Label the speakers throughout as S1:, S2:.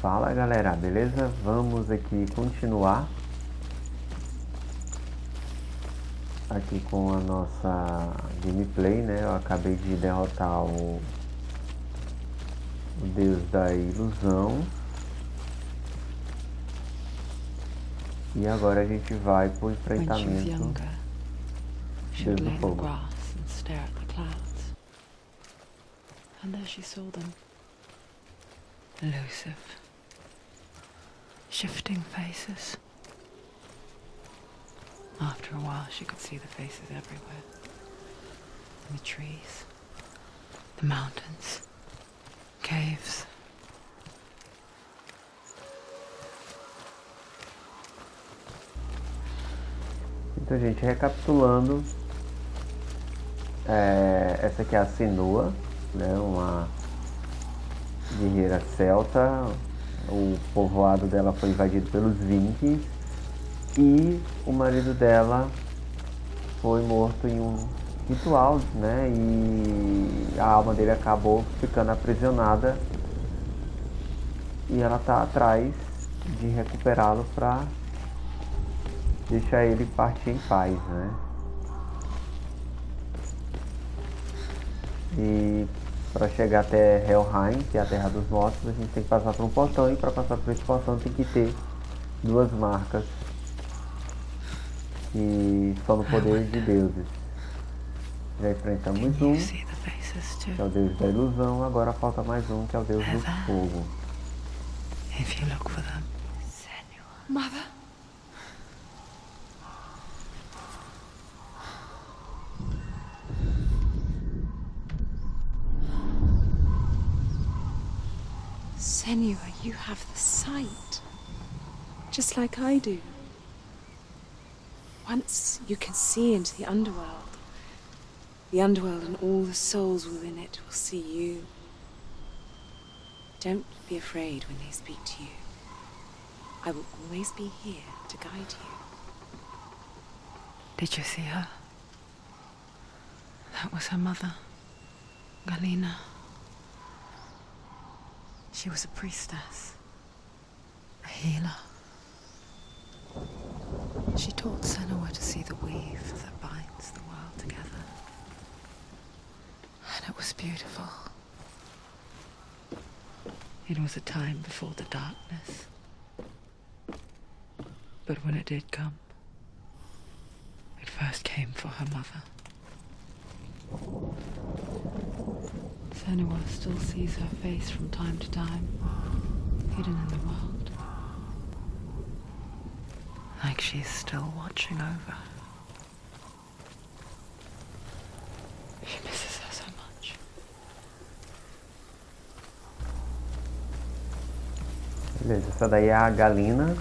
S1: Fala galera, beleza? Vamos aqui continuar aqui com a nossa gameplay, né? Eu acabei de derrotar o deus da ilusão e agora a gente vai pro enfrentamento deus do fogo.
S2: And there she saw them, elusive, shifting faces. After a while she could see the faces everywhere. In the trees, the mountains, caves.
S1: Então, gente, recapitulando, essa aqui é a Senua, né, uma guerreira celta. O povoado dela foi invadido pelos vikings e o marido dela foi morto em um ritual, né, e a alma dele acabou ficando aprisionada e ela tá atrás de recuperá-lo para deixar ele partir em paz, né? E para chegar até Helheim, que é a terra dos mortos, a gente tem que passar por um portão, e para passar por esse portão tem que ter duas marcas que são no poder de deuses. Já enfrentamos um, que é o deus da ilusão, agora falta mais um, que é o deus do fogo.
S2: If you look for them. Mother? Senua, you have the sight, just like I do. Once you can see into the underworld and all the souls within it will see you. Don't be afraid when they speak to you. I will always be here to guide you. Did you see her? That was her mother, Galina. She was a priestess, a healer. She taught Senua to see the weave that binds the world together. And it was beautiful. It was a time before the darkness. But when it did come, it first came for her mother. Senua still sees her face from time to time, hidden in the world. Like she's still watching over her. She misses her so much.
S1: Beleza, essa daí é a Galina.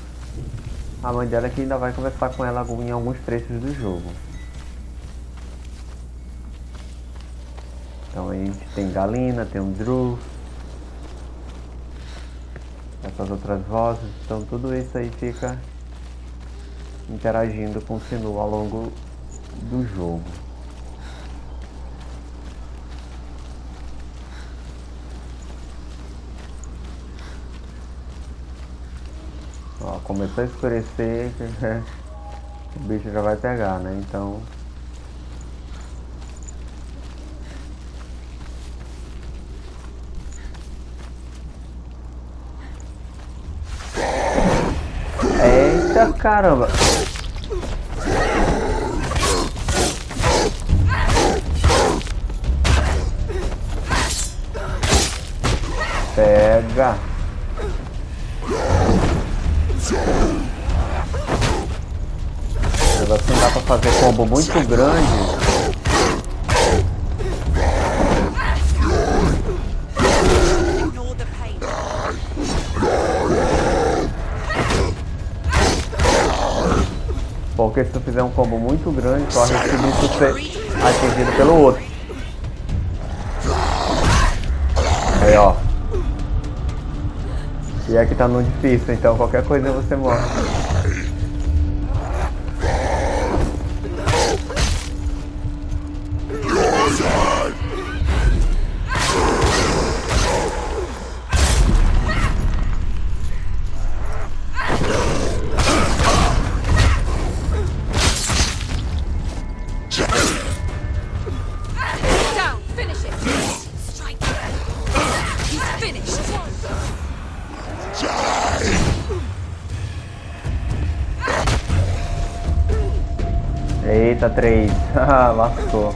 S1: A mãe dela que ainda vai conversar com ela em alguns trechos do jogo. Então a gente tem Galina, tem o Drew, essas outras vozes, então tudo isso aí fica interagindo com o Senua ao longo do jogo. Ó, começou a escurecer, o bicho já vai pegar, né? Então eita caramba! Pega! Agora assim dá pra fazer combo muito grande. Porque se tu fizer um combo muito grande, corre o risco de tu ser atingido pelo outro. Aí ó. E aqui tá no difícil, então qualquer coisa você morre. Eita, 3. Ah, lascou.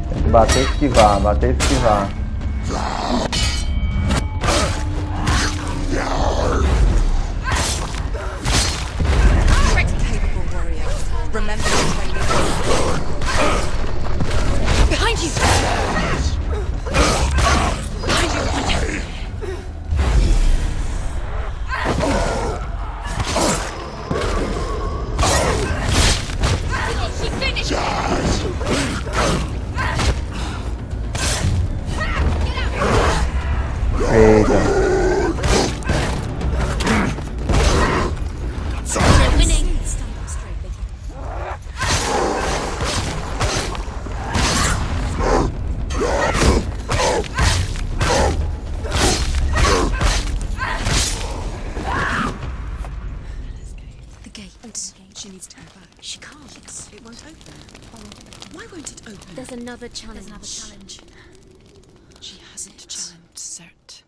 S1: Tem que bater e esquivar, bater e esquivar.
S2: Behind you! Behind you! She finished!
S1: Eita.
S3: She needs to go back. She can't. It won't open. Oh, why won't it open?
S4: There's another challenge.
S3: She hasn't challenged Surt.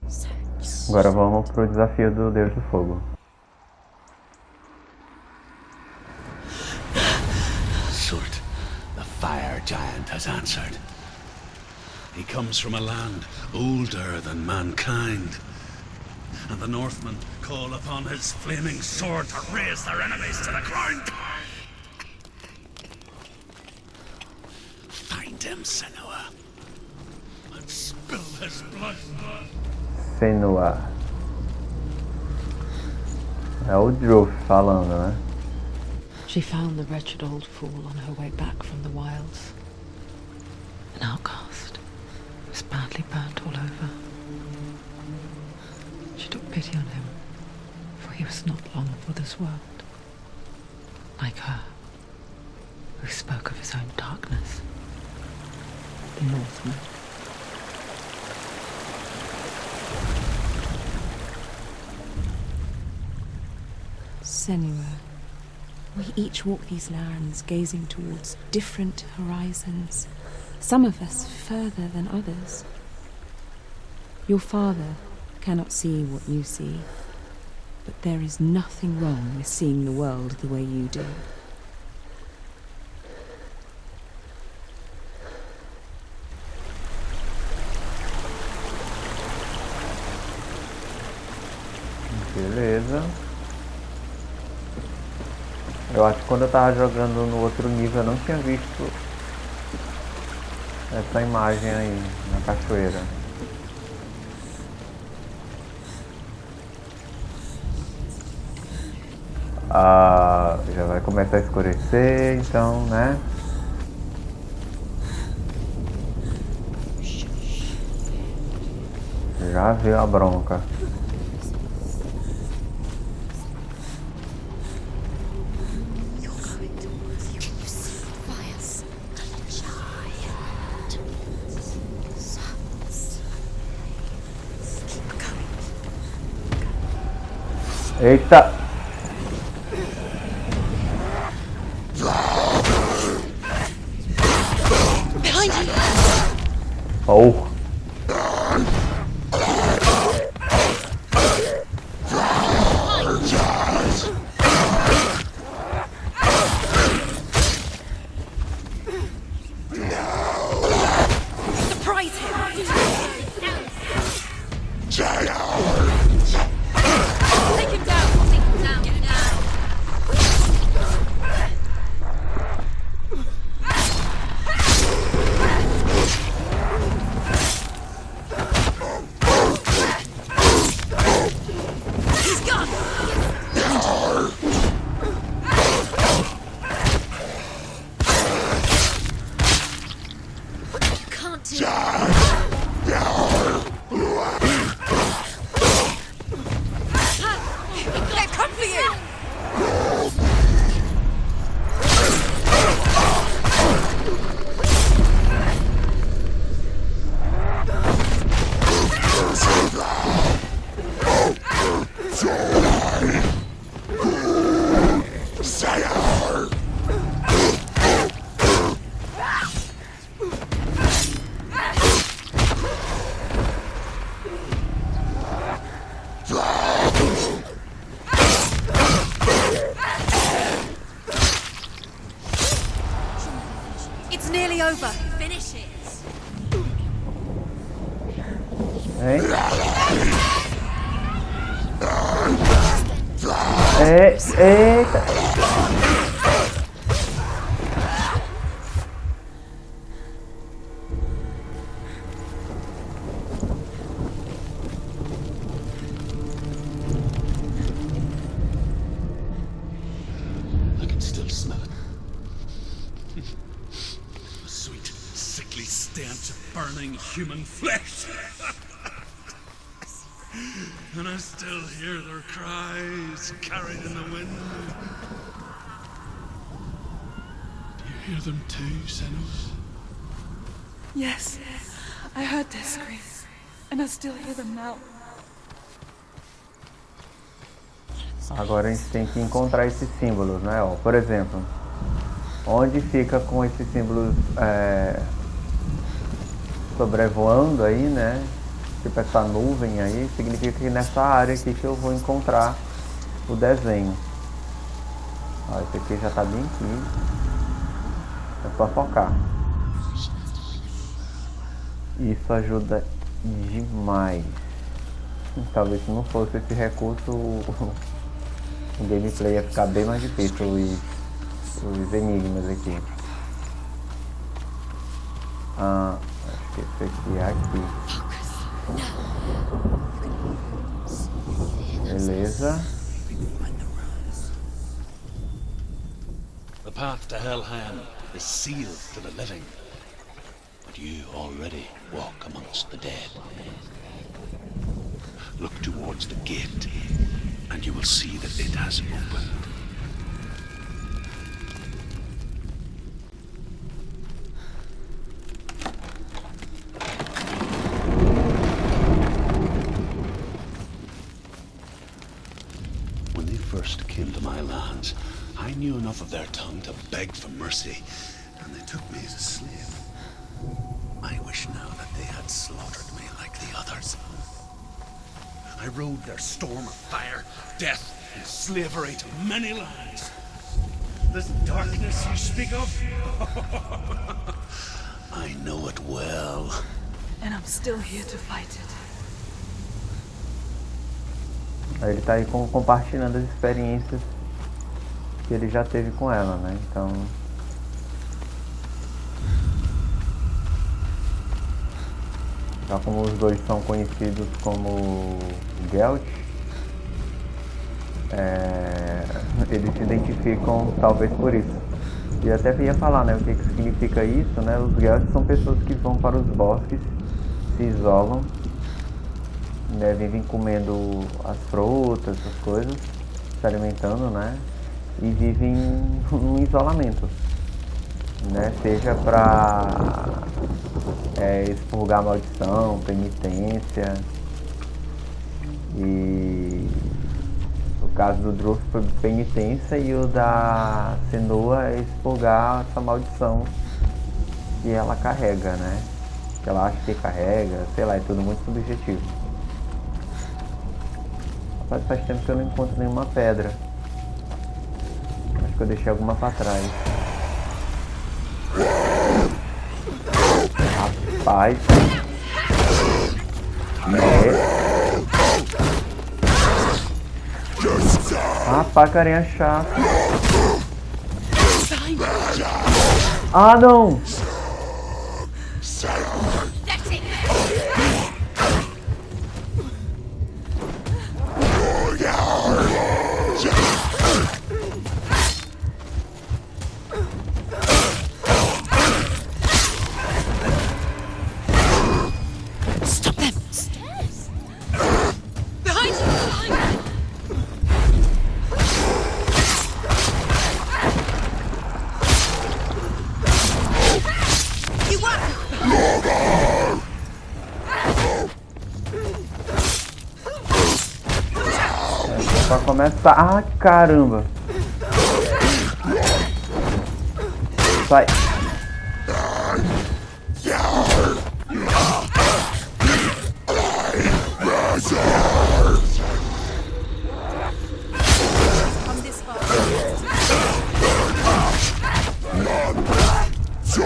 S1: Agora vamos pro desafio do Deus do Fogo.
S5: Surt, the fire giant, has answered. He comes from a land older than mankind, and the Northmen call upon his flaming sword to raise their enemies to the ground. Find him, Senua, and spill his blood.
S1: Senua'S. É o Druff falando, né?
S2: She found the wretched old fool on her way back from the wilds. An outcast. Was badly burnt all over. She took pity on him, for he was not long for this world. Like her, who spoke of his own darkness. The Northman.
S6: Senua, we each walk these lands gazing towards different horizons, some of us further than others. Your father cannot see what you see, but there is nothing wrong with seeing the world the way you do.
S1: Beleza. Eu acho que quando eu tava jogando no outro nível eu não tinha visto essa imagem aí na cachoeira. Ah, já vai começar a escurecer, então, né? Já veio a bronca. Eita! Oh!
S3: Surprise him! Take him down! Take him down now! nearly over. Finish it.
S1: Hein? Eita!
S5: I can still smell it. A sweet, sickly stench of burning human flesh. And I still hear their cries carried in the wind. Do you hear them too, Senua'S?
S4: Yes, I heard their screams, and I still hear them now.
S1: Agora a gente tem que encontrar esses símbolos, né? Ó, por exemplo, onde fica com esses símbolos sobrevoando aí, né? Tipo essa nuvem aí, significa que nessa área aqui que eu vou encontrar o desenho. Ó, esse aqui já tá bem aqui. É só focar. Isso ajuda demais. Talvez se não fosse esse recurso, o gameplay ia ficar bem mais difícil, os enigmas aqui. Acho que esse aqui é aqui. Beleza.
S5: The path to Hellham is sealed to the living, but you already walk amongst the dead. Look towards the gate, and you will see that it has opened. When they first came to my lands, I knew enough of their tongue to beg for mercy, and they took me as a slave. I wish now that they had slaughtered me like the others. I rode their storm of fire, death, and slavery to many lands. This darkness you speak of, I know it well.
S4: And I'm still here to fight it.
S1: Aí ele tá aí compartilhando as experiências que ele já teve com ela, né? Então... Já como os dois são conhecidos como Gelt, eles se identificam talvez por isso. E até ia falar, né, o que significa isso, né? Os Gelts são pessoas que vão para os bosques, se isolam, né, vivem comendo as frutas, essas coisas, se alimentando, né? E vivem num isolamento, né? Seja para expurgar maldição, penitência. E o caso do Druff foi penitência e o da Senua é expurgar essa maldição que ela carrega, né? Que ela acha que carrega, sei lá, é tudo muito subjetivo. Rapaz, faz tempo que eu não encontro nenhuma pedra. Acho que eu deixei alguma pra trás. Rapaz. Rapaz, carinha chato. Ah, não! Pra começar. Ah, caramba! Sai!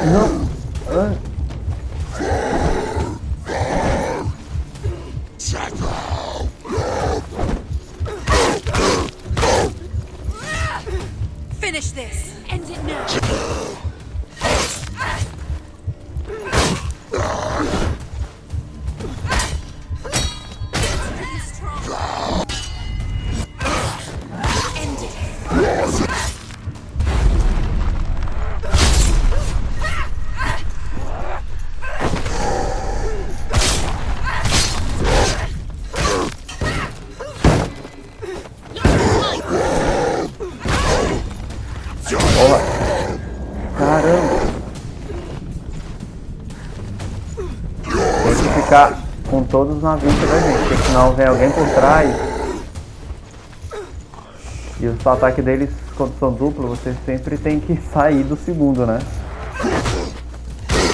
S1: Não. Ah.
S3: Finish this. End it now.
S1: Com todos na vista da gente, porque senão vem alguém por trás e os ataques deles, quando são duplos, você sempre tem que sair do segundo, né?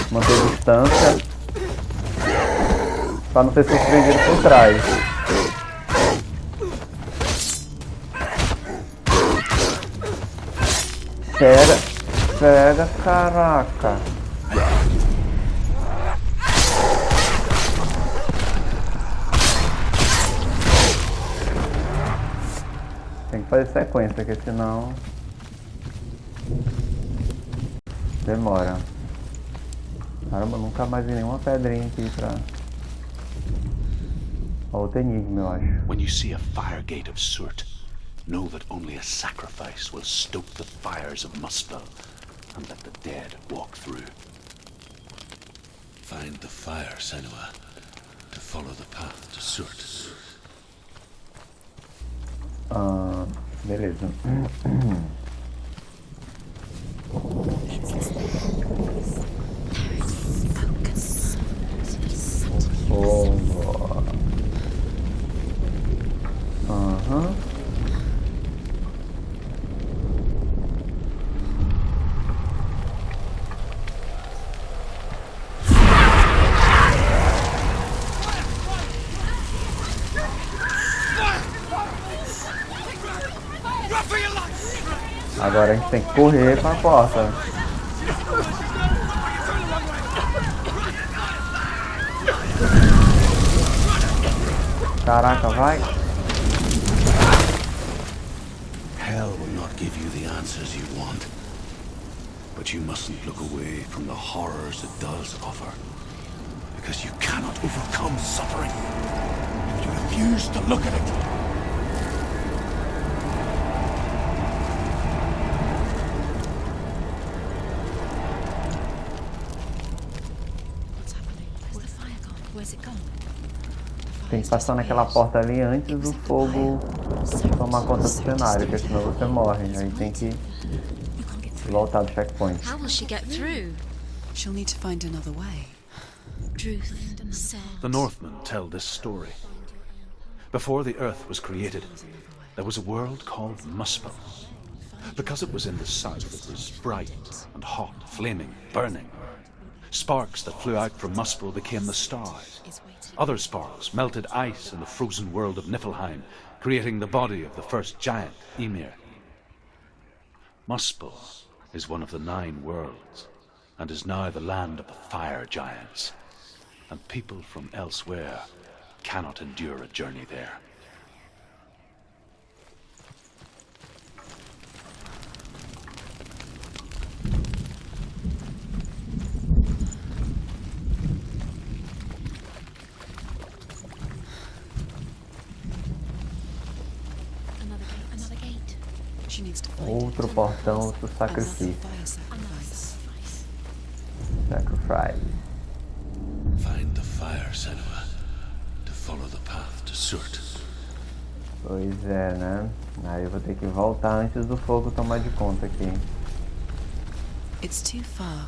S1: Manter distância para não ser surpreendido por trás. Pega, caraca. Tem que fazer sequência, porque senão demora. Caramba, nunca mais vi nenhuma pedrinha aqui pra... Outro enigma, eu acho.
S5: When you see a fire gate of Surt, know that only a sacrifice will stoke the fires of Muspel and let the dead walk through. Find the fire, Senua, to follow the path to Surt.
S1: Beleza. Fogo. Agora a gente tem que correr pra porta. Caraca, vai.
S5: Hell will not give you the answers you want. But you mustn't look away from the horrors it does offer. Because you cannot overcome suffering if you refuse to look at it.
S1: Tem que passar naquela porta ali antes do fogo tomar conta do cenário, porque senão você morre. Aí tem que voltar do checkpoint.
S3: How will she get through?
S4: She'll need to find another way.
S3: Truth,
S5: The Northmen tell this story. Before the earth was created, there was a world called Muspel. Because it was in the south, it was bright and hot, flaming, burning. Sparks that flew out from Muspel became the stars. Other sparks melted ice in the frozen world of Niflheim, creating the body of the first giant, Ymir. Muspel is one of the 9 worlds, and is now the land of the fire giants. And people from elsewhere cannot endure a journey there.
S1: Outro portão, outro sacrifício. Sacrifice.
S5: Find the fire, Senua, to follow the path to Surt.
S1: Pois é, né? Aí eu vou ter que voltar antes do fogo tomar de conta aqui.
S4: It's too far.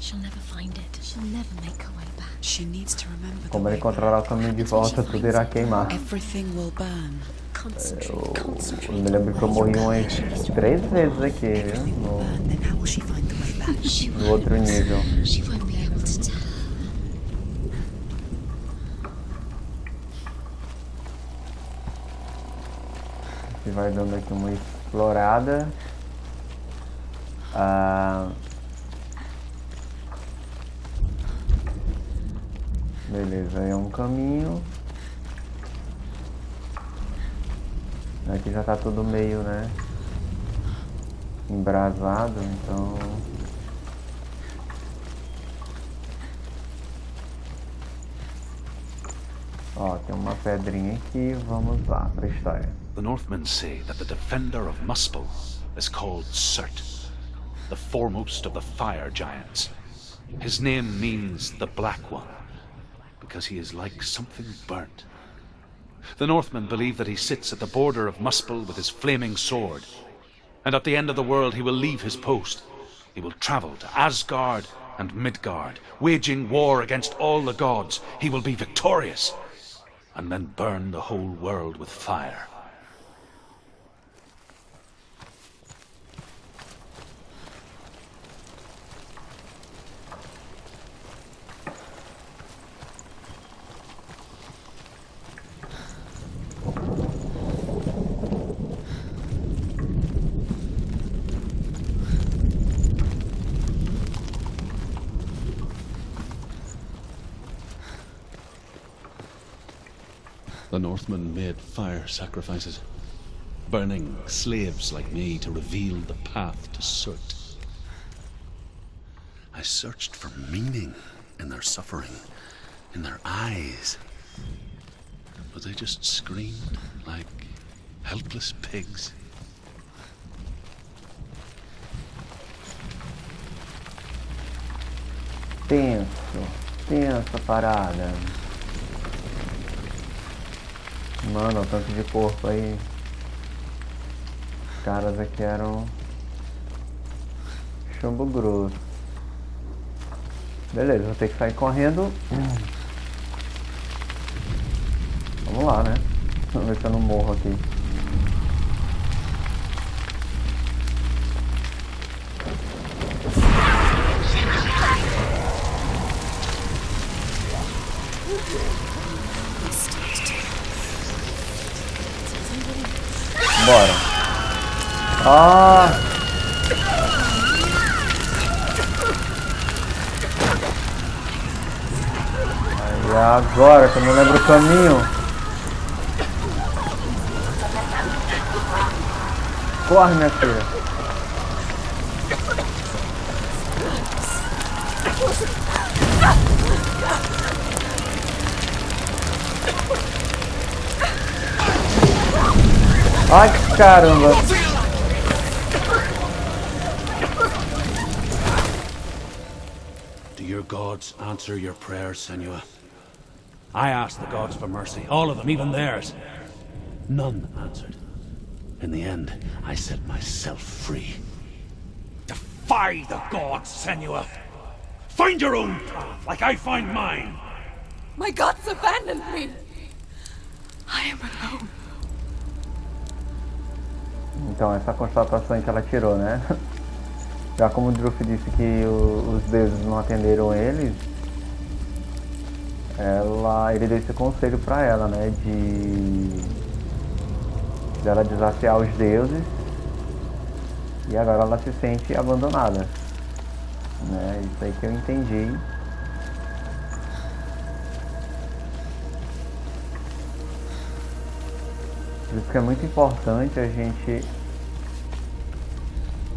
S3: She'll never find it. She'll never make her way back.
S4: She needs to remember the
S1: Como ele
S4: way
S1: encontrará o caminho de volta, tudo irá queimar.
S4: everything will burn.
S1: Eu me lembro que eu morri umas 3 vezes aqui, viu?
S4: Everything will burn. Then how will she find the way back?
S1: No outro nível.
S3: She won't be able to tell.
S1: Você vai dando aqui uma explorada. Beleza, aí é um caminho. Aqui já tá tudo meio, né, embrasado, então... Ó, tem uma pedrinha aqui, vamos lá pra história.
S5: The Northmen say that the defender of Muspel is called Surt, the foremost of the fire giants. His name means the Black One, because he is like something burnt. The Northmen believe that he sits at the border of Muspel with his flaming sword, and at the end of the world he will leave his post. He will travel to Asgard and Midgard, waging war against all the gods. He will be victorious, and then burn the whole world with fire. The Northmen made fire sacrifices, burning slaves like me to reveal the path to Surt. I searched for meaning in their suffering, in their eyes, but they just screamed like helpless pigs.
S1: Tensa parada. Mano, o tanto de corpo aí. Os caras aqui eram chumbo grosso. Beleza, vou ter que sair correndo. Vamos lá, né? Vamos ver se eu não morro aqui. Bora. Ah! Aí agora que eu não lembro o caminho. Corre, minha filha. Ai, caramba!
S5: Do your gods answer your prayers, Senua? I asked the gods for mercy, all of them, even theirs. None answered. In the end, I set myself free. Defy the gods, Senua! Find your own path, like I find mine!
S4: My gods abandoned me! I am alone.
S1: Então, essa constatação que ela tirou, né? Já como o Druff disse que os deuses não atenderam eles, ele deu esse conselho pra ela, né? De ela desafiar os deuses, e agora ela se sente abandonada, né? Isso aí que eu entendi. Por isso que é muito importante a gente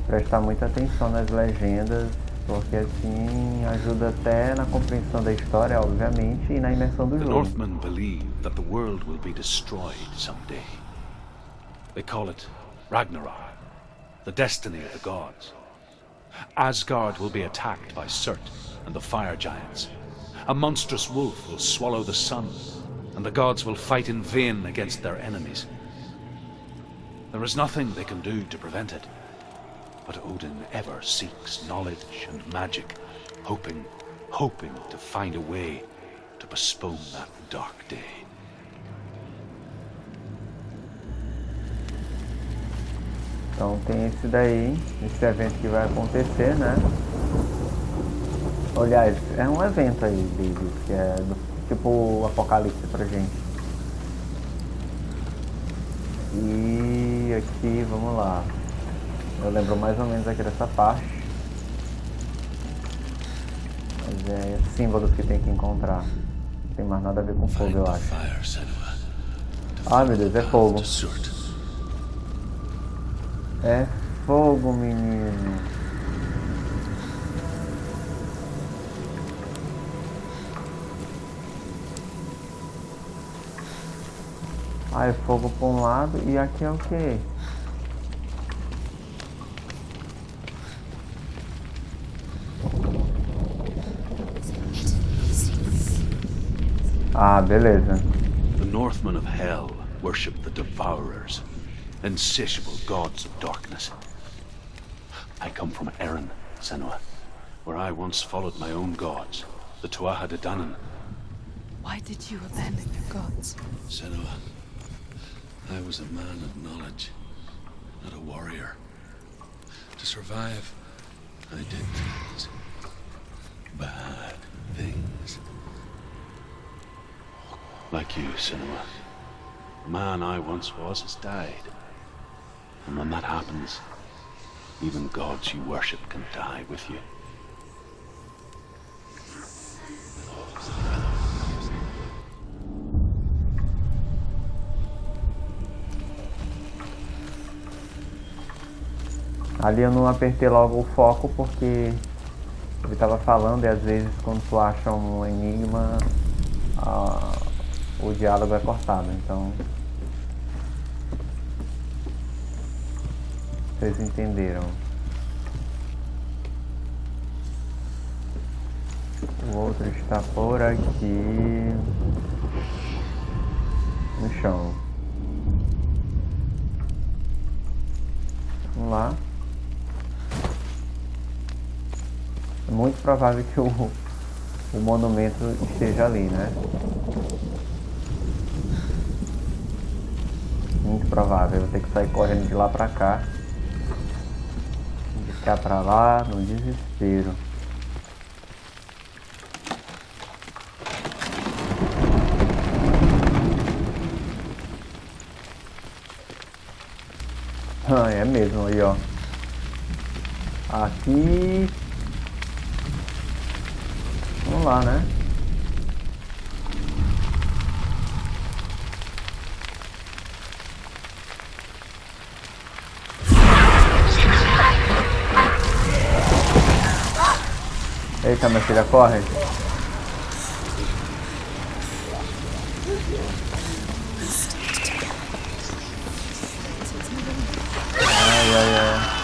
S1: prestar muita atenção nas legendas, porque assim ajuda até na compreensão da história, obviamente, e na imersão do
S5: The
S1: jogo.
S5: Northmen believe that the world will be destroyed someday. They call it Ragnarok, the destiny of the gods. Asgard will be attacked by Surt and the fire giants. A monstrous wolf will swallow the sun, and the gods will fight in vain against their enemies. There is nothing they can do to prevent it, but Odin ever seeks knowledge and magic, hoping to find a way to postpone that dark day.
S1: Então tem esse daí, esse evento que vai acontecer, né? Aliás, é um evento aí, David, que é tipo o apocalipse pra gente. E aqui, vamos lá. Eu lembro mais ou menos aqui dessa parte. Mas é símbolos que tem que encontrar. tem mais nada a ver com fogo,
S5: Find
S1: eu
S5: the
S1: acho.
S5: fire, Senua.
S1: Ai, meu Deus, é fogo.
S5: To Surt.
S1: É fogo, menino. Ah, é fogo para um lado e aqui é o quê? Ah, beleza.
S5: The Northmen of Hell worship the Devourers, insatiable gods of darkness. I come from Erin, Senua, where I once followed my own gods, the Tuatha De Danann.
S4: Why did you abandon your gods?
S5: Senua, I was a man of knowledge, not a warrior. To survive, I did things. Bad things. Like you, Senua. The man I once was has died. And when that happens, even gods you worship can die with you.
S1: Ali eu não apertei logo o foco porque ele estava falando e às vezes quando tu acha um enigma o diálogo é cortado, então vocês entenderam. O outro está por aqui no chão. Vamos lá. É muito provável que o monumento esteja ali, né? Muito provável. Eu vou ter que sair correndo de lá pra cá. De cá pra lá, no desespero. Ah, é mesmo aí, ó. Aqui. Vamos lá, né? Eita, minha filha, corre. Ai, ai, ai.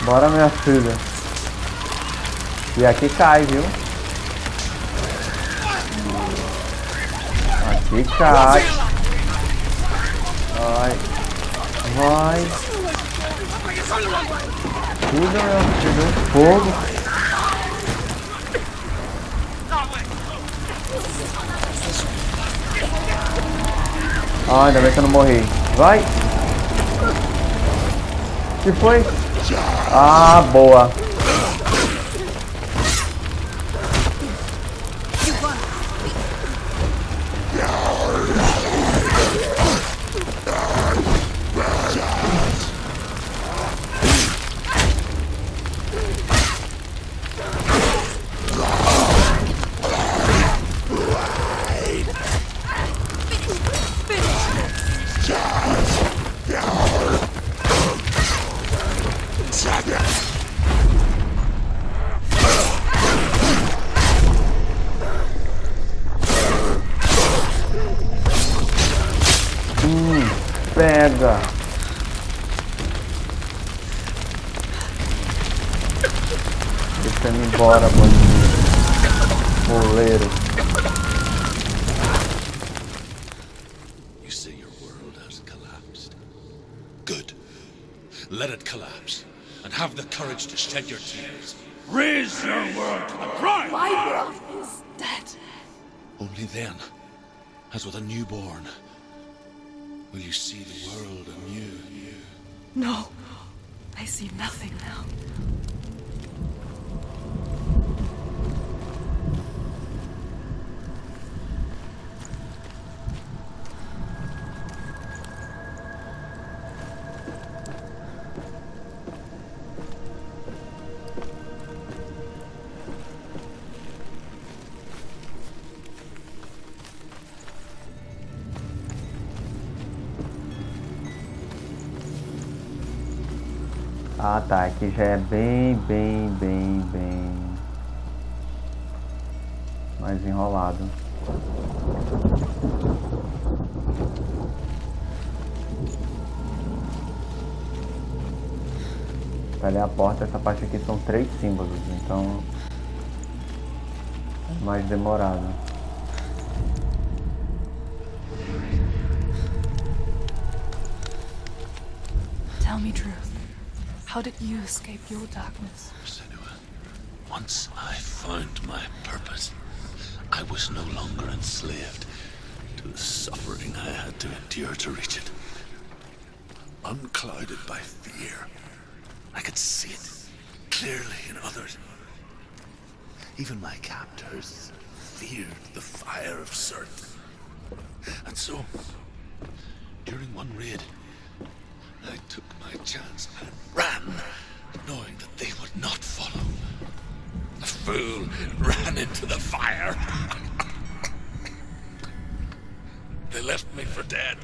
S1: Bora, minha filha. E aqui cai, viu? Aqui cai. Vai. Vai. Cuida, meu filho. Fogo. Ah, ainda bem que eu não morri. Vai. Que foi? Ah, boa. Pega. Deixa ele embora, bandido. Boleiro.
S5: You say your world has collapsed. Good. Let it collapse, and have the courage to shed your tears. Raise your world to the prime!
S4: My world is dead.
S5: Only then, as with a newborn, will you see the world anew?
S4: No, I see nothing now.
S1: Ah tá, aqui já é bem mais enrolado. Pra ler a porta, essa parte aqui são 3 símbolos, então é mais demorado.
S4: Tell me truth. How did you escape your darkness?
S5: Senua, once I found my purpose, I was no longer enslaved to the suffering I had to endure to reach it. Unclouded by fear, I could see it clearly in others. Even my captors feared the fire of Surt. And so, during one raid, I took my chance and ran, knowing that they would not follow. The fool ran into the fire. They left me for dead.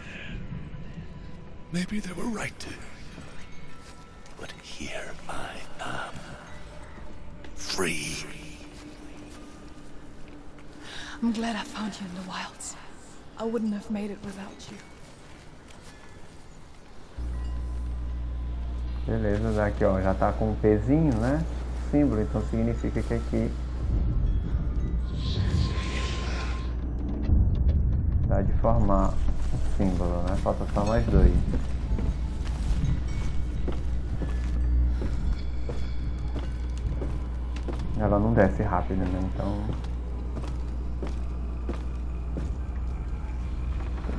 S5: Maybe they were right to. But here I am. Free.
S4: I'm glad I found you in the wilds. I wouldn't have made it without you.
S1: Beleza, daqui ó, já tá com um pezinho, né? Símbolo, então significa que aqui dá de formar o símbolo, né? Falta só mais 2. Ela não desce rápido, né? Então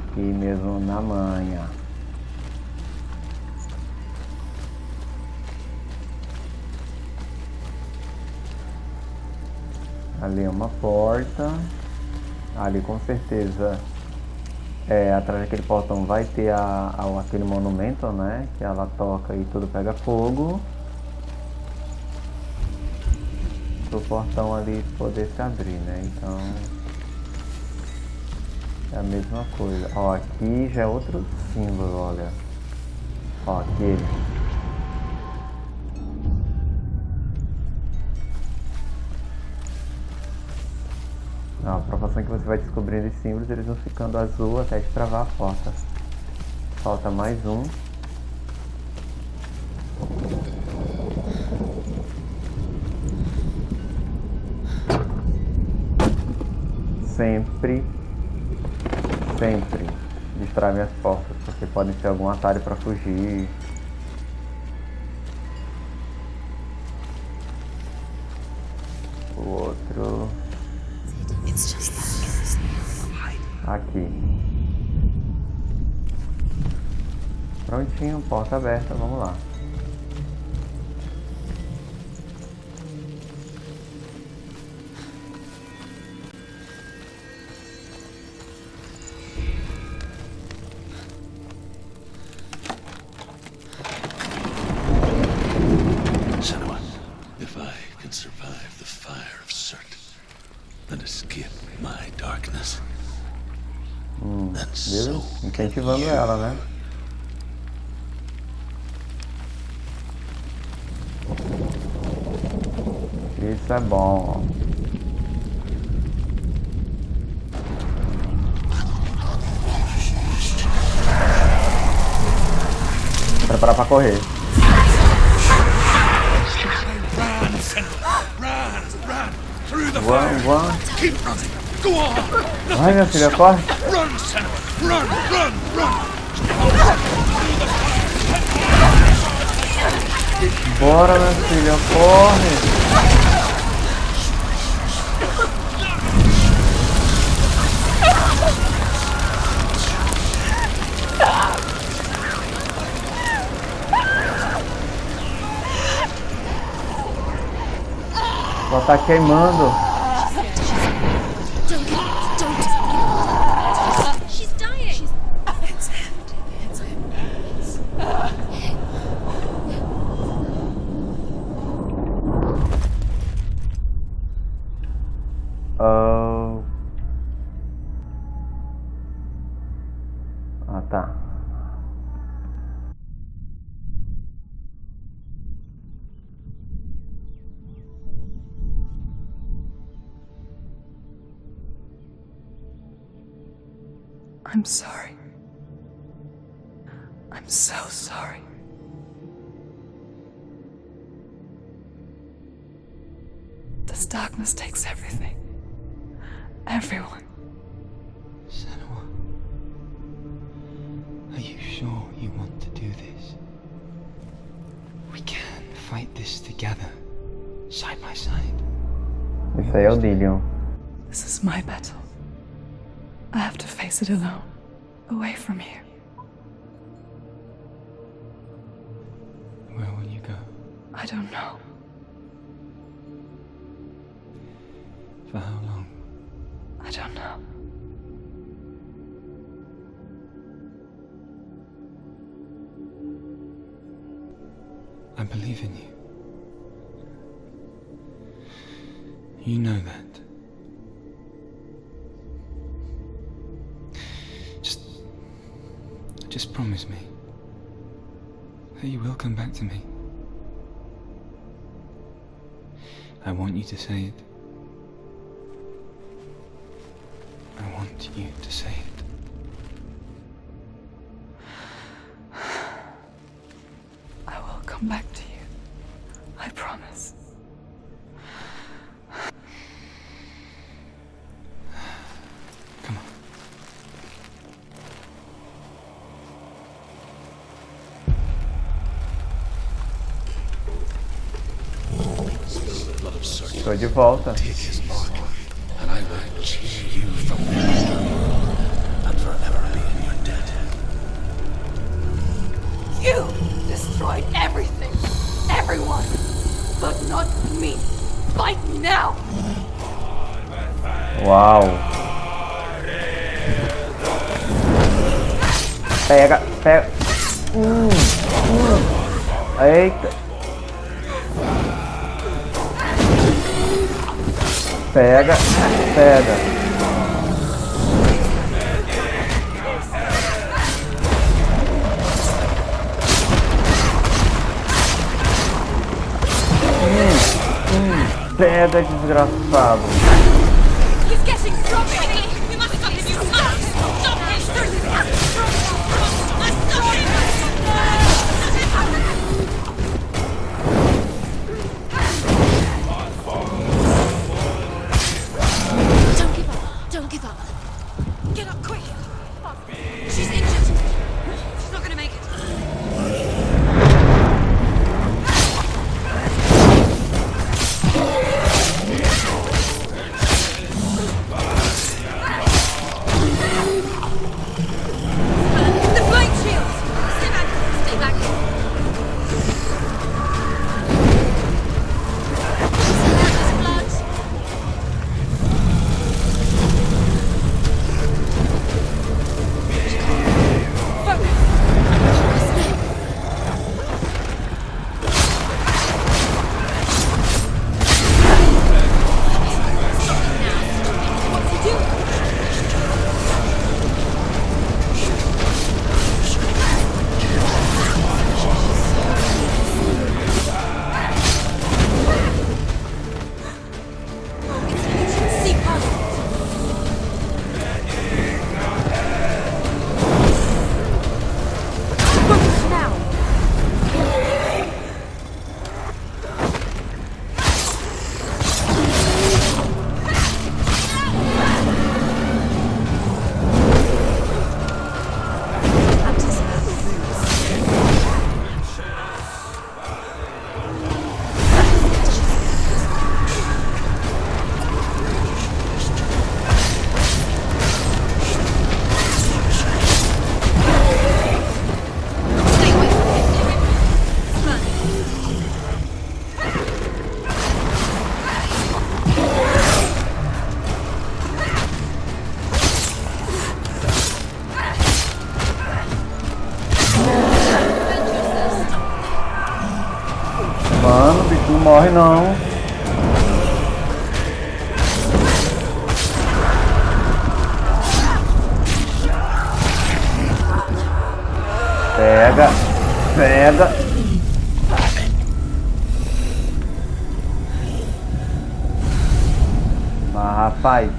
S1: aqui mesmo na manha. Ali é uma porta. Ali com certeza atrás daquele portão vai ter aquele monumento, né? Que ela toca e tudo pega fogo. Para o portão ali poder se abrir, né? Então é a mesma coisa. Ó, aqui já é outro símbolo, olha. Ó, aquele. A proporção que você vai descobrindo os símbolos, eles vão ficando azul até destravar a porta. Falta mais um. Sempre destravem as portas, porque podem ser algum atalho para fugir. O outro... Aqui. Prontinho, porta aberta, vamos lá.
S5: Senua, if I can survive the fire of Surt and escape my darkness, then so
S1: Viu? Incentivando ela, né? Isso é bom. Preparar pra correr. Run.
S5: keep running. Go on.
S1: Vai, minha filha, corre.
S5: Run, Senua. Run.
S1: Bora, minha filha, corre. Ela tá queimando.
S3: She's dying.
S1: Ah, tá.
S4: I'm sorry. I'm so sorry. This darkness takes everything. Everyone.
S7: Senua, are you sure you want to do this? We can fight this together, side by side.
S1: Isso aí é o Dillion.
S4: This is my battle. I have to face it alone, away from here.
S7: Where will you go?
S4: I don't know.
S7: For how long?
S4: I don't know.
S7: I believe in you. You know that. Just promise me that you will come back to me. I want you to say it. I want you to say it.
S4: I will come back to you. I promise.
S7: Come on.
S5: Spill the blood of Surt.
S1: Tô de volta.
S5: Take his mark, and I will cheer you from this world and forever be in your debt.
S4: You destroyed everything, everyone, but not me. Fight me now.
S1: Uau. Pega, pega. Eita. Pega, pega. Pega, desgraçado.
S3: He's getting stronger. We must stop him. You must stop him. Let's stop him. Don't give up. Don't give up. Get up quick. She's injured. She's not going to make it. The flame shields! Stay back! Stay back! There's blood! What's he doing? See past it. Focus now. Stay away from him. Stay away from him. Smart.
S1: Mano, o bicho não morre não. Pega, pega. Mas rapaz.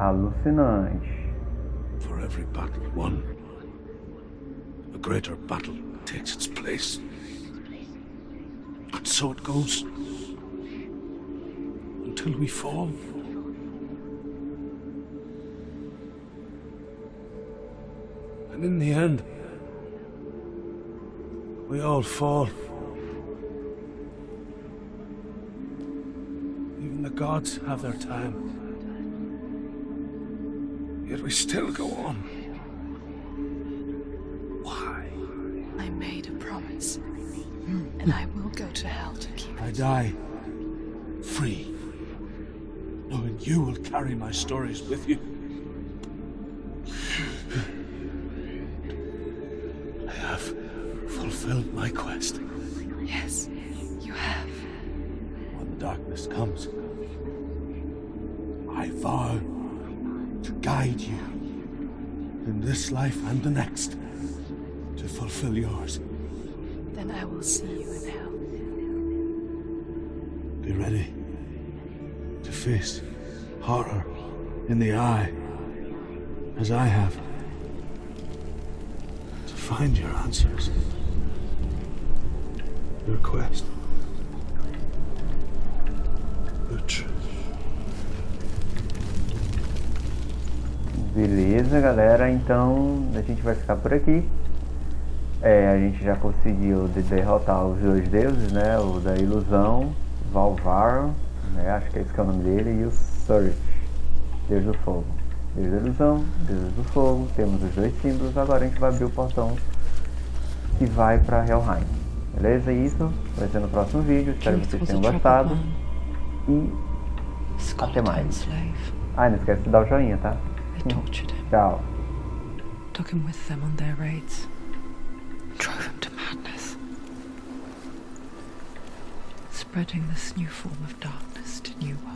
S1: alucinante.
S5: For every battle won, a greater battle takes its place. And so it goes. Until we fall. And in the end, we all fall. Even the gods have their time. Yet we still go on. Why?
S4: I made a promise, and I will go to hell to keep
S5: I
S4: it.
S5: die free, knowing you will carry my stories with you. I have fulfilled my quest.
S4: Yes, you have.
S5: When the darkness comes, I vow to guide you in this life and the next to fulfill yours.
S4: Then I will see you in hell.
S5: Be ready to face horror in the eye, as I have, to find your answers, your quest, your truth.
S1: Beleza, galera, então a gente vai ficar por aqui. A gente já conseguiu derrotar os dois deuses, né? O da ilusão, Valvar, né? Acho que é esse que é o nome dele, e o Surt, Deus do Fogo. Deus da ilusão, Deus do fogo, temos os dois símbolos. Agora a gente vai abrir o portão que vai para Helheim. Beleza? Isso vai ser no próximo vídeo. Espero que vocês tenham gostado. E até mais. Ah, não esquece de dar o joinha, tá?
S2: Tortured him,
S1: Tchau.
S2: took him with them on their raids, drove him to madness, spreading this new form of darkness to new worlds.